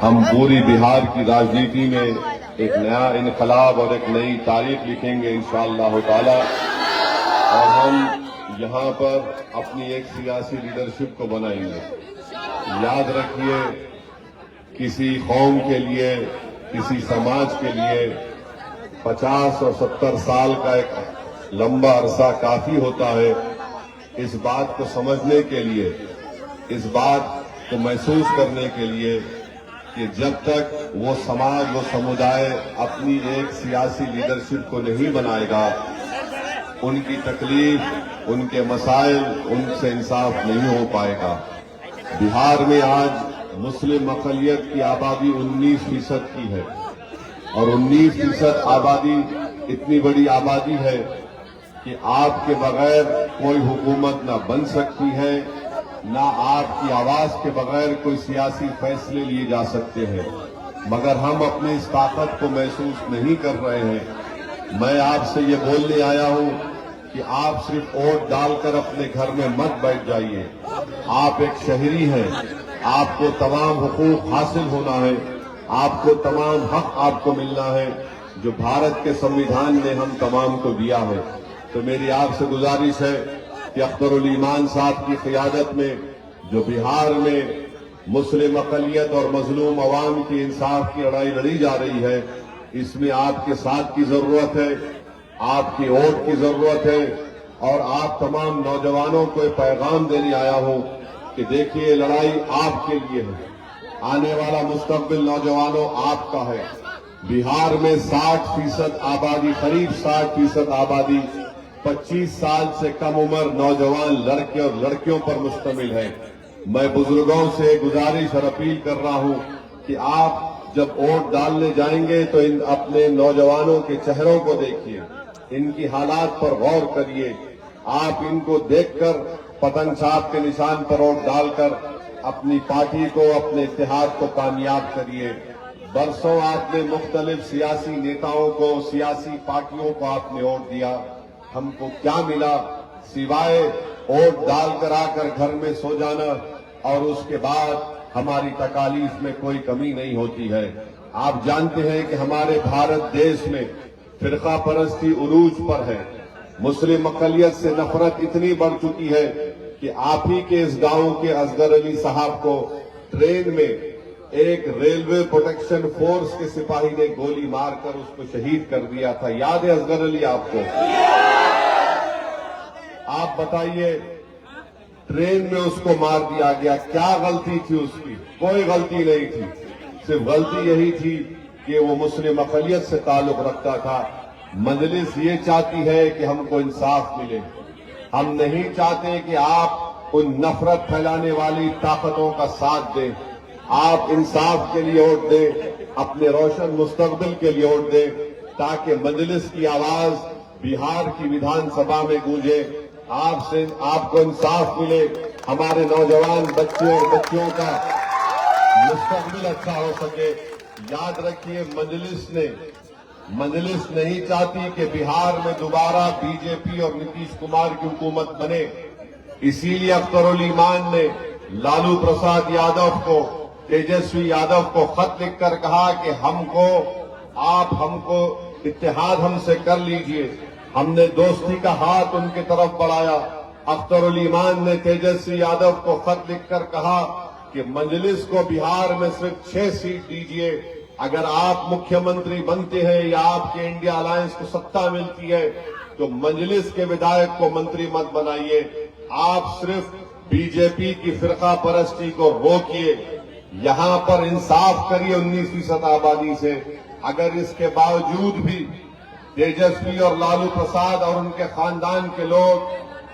ہم پوری بہار کی راجنیتی میں ایک نیا انقلاب اور ایک نئی تاریخ لکھیں گے انشاءاللہ تعالی، اور ہم یہاں پر اپنی ایک سیاسی لیڈرشپ کو بنائیں گے۔ یاد رکھیے، کسی قوم کے لیے، کسی سماج کے لیے 50 اور 70 سال کا ایک لمبا عرصہ کافی ہوتا ہے اس بات کو سمجھنے کے لیے، اس بات کو محسوس کرنے کے لیے کہ جب تک وہ سماج، وہ سمودائے اپنی ایک سیاسی لیڈرشپ کو نہیں بنائے گا، ان کی تکلیف، ان کے مسائل، ان سے انصاف نہیں ہو پائے گا۔ بہار میں آج مسلم اقلیت کی آبادی 19% کی ہے، اور 19% آبادی اتنی بڑی آبادی ہے کہ آپ کے بغیر کوئی حکومت نہ بن سکتی ہے، نہ آپ کی آواز کے بغیر کوئی سیاسی فیصلے لیے جا سکتے ہیں، مگر ہم اپنے اس طاقت کو محسوس نہیں کر رہے ہیں۔ میں آپ سے یہ بولنے آیا ہوں کہ آپ صرف ووٹ ڈال کر اپنے گھر میں مت بیٹھ جائیے۔ آپ ایک شہری ہیں، آپ کو تمام حقوق حاصل ہونا ہے، آپ کو تمام حق آپ کو ملنا ہے جو بھارت کے سمویدھان نے ہم تمام کو دیا ہے۔ تو میری آپ سے گزارش ہے کہ اختر الایمان صاحب کی قیادت میں جو بہار میں مسلم اقلیت اور مظلوم عوام کی انصاف کی لڑائی لڑی جا رہی ہے، اس میں آپ کے ساتھ کی ضرورت ہے، آپ کی ووٹ کی ضرورت ہے، اور آپ تمام نوجوانوں کو ایک پیغام دینے آیا ہوں کہ دیکھیے، یہ لڑائی آپ کے لیے ہے، آنے والا مستقبل نوجوانوں آپ کا ہے۔ بہار میں 60% آبادی، قریب 60% آبادی 25 سال سے کم عمر نوجوان لڑکے اور لڑکیوں پر مشتمل ہے۔ میں بزرگوں سے گزارش اور اپیل کر رہا ہوں کہ آپ جب ووٹ ڈالنے جائیں گے تو اپنے نوجوانوں کے چہروں کو دیکھیے، ان کی حالات پر غور کریے، آپ ان کو دیکھ کر پتنگ صاحب کے نشان پر ووٹ ڈال کر اپنی پارٹی کو، اپنے اتحاد کو کامیاب کریے۔ برسوں آپ نے مختلف سیاسی نیتاؤں کو، سیاسی پارٹیوں کو آپ نے ووٹ دیا، ہم کو کیا ملا سوائے ووٹ ڈال کر آ کر گھر میں سو جانا، اور اس کے بعد ہماری تکالیف میں کوئی کمی نہیں ہوتی ہے۔ آپ جانتے ہیں کہ ہمارے بھارت دیش میں فرقہ پرستی عروج پر ہے، مسلم اقلیت سے نفرت اتنی بڑھ چکی ہے کہ آپ ہی کے اس گاؤں کے اصغر علی صاحب کو ٹرین میں ایک ریلوے پروٹیکشن فورس کے سپاہی نے گولی مار کر اس کو شہید کر دیا تھا۔ یاد ہے اصغر علی آپ کو؟ آپ بتائیے، ٹرین میں اس کو مار دیا گیا، کیا غلطی تھی اس کی؟ کوئی غلطی نہیں تھی، صرف غلطی یہی تھی کہ وہ مسلم اقلیت سے تعلق رکھتا تھا۔ مجلس یہ چاہتی ہے کہ ہم کو انصاف ملے، ہم نہیں چاہتے کہ آپ ان نفرت پھیلانے والی طاقتوں کا ساتھ دیں۔ آپ انصاف کے لیے ووٹ دیں، اپنے روشن مستقبل کے لیے ووٹ دیں، تاکہ مجلس کی آواز بہار کی ویدھان سبھا میں گونجے، آپ کو انصاف ملے، ہمارے نوجوان بچے اور بچیوں کا مستقبل اچھا ہو سکے۔ یاد رکھیے، مجلس نہیں چاہتی کہ بہار میں دوبارہ بی جے پی اور نتیش کمار کی حکومت بنے، اسی لیے اختر الایمان نے لالو پرساد یادو کو، تیجسوی یادو کو خط لکھ کر کہا کہ آپ ہم کو اتحاد ہم سے کر لیجئے۔ ہم نے دوستی کا ہاتھ ان کی طرف بڑھایا۔ اختر الایمان نے تیجسوی یادو کو خط لکھ کر کہا کہ مجلس کو بہار میں صرف 6 سیٹ دیجئے، اگر آپ مکھیہ منتری بنتے ہیں یا آپ کے انڈیا الائنس کو ستہ ملتی ہے تو مجلس کے ودھائک کو منتری مت بنائیے۔ آپ صرف بی جے پی کی فرقہ پرستی کو روکیے، یہاں پر انصاف کریے 19% آبادی سے۔ اگر اس کے باوجود بھی تیجسوی اور لالو پرساد اور ان کے خاندان کے لوگ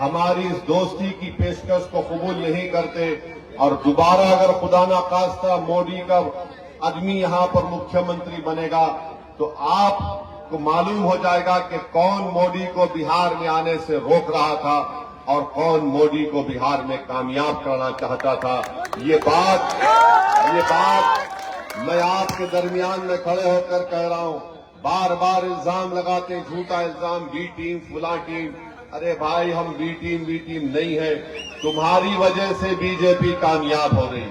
ہماری اس دوستی کی پیشکش کو قبول نہیں کرتے، اور دوبارہ اگر خدا نخواستہ مودی کا آدمی یہاں پر مکھیہ منتری بنے گا تو آپ کو معلوم ہو جائے گا کہ کون مودی کو بہار میں آنے سے روک رہا تھا اور کون مودی کو بہار میں کامیاب کرنا چاہتا تھا۔ یہ بات میں آپ کے درمیان میں کھڑے ہو کر کہہ رہا ہوں۔ بار بار الزام لگاتے، جھوٹا الزام، بی ٹیم، فلاں ٹیم۔ ارے بھائی، ہم بی ٹیم نہیں ہے، تمہاری وجہ سے بی جے پی کامیاب ہو رہی ہے،